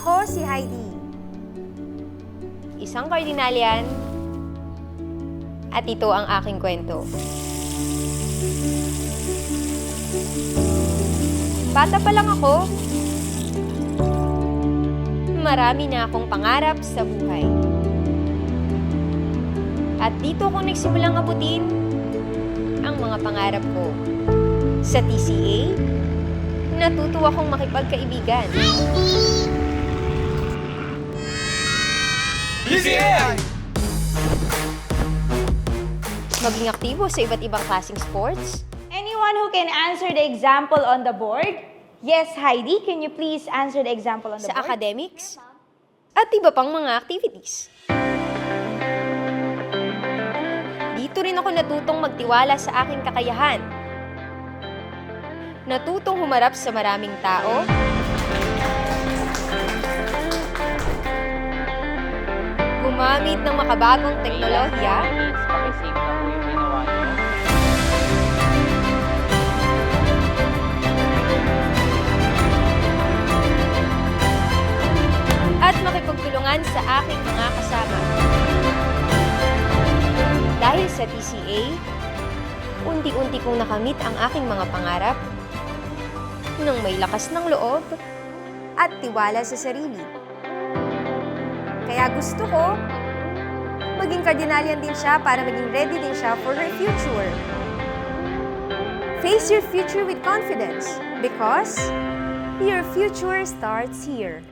Ako si Heidi. Isang Cardinalian at ito ang aking kwento. Bata pa lang ako, marami na akong pangarap sa buhay. At dito ko nagsimulang abutin ang mga pangarap ko. Sa TCA, natuto akong makipagkaibigan. TCA! Maging aktibo sa iba't ibang klaseng sports. Anyone who can answer the example on the board? Yes, Heidi, can you please answer the example on the Sa board? academics at iba pang mga activities. Dito rin ako natutong magtiwala sa aking kakayahan. Natutong humarap sa maraming tao. Gumamit ng makabagong teknolohiya. Pakisave na po yung ginawa niyo. At makipagtulungan sa aking mga kasama. Dahil sa TCA, unti-unti kong nakamit ang aking mga pangarap nang may lakas ng loob at tiwala sa sarili. Kaya gusto ko, maging Cardinalian din siya para maging ready din siya for her future. Face your future with confidence because your future starts here.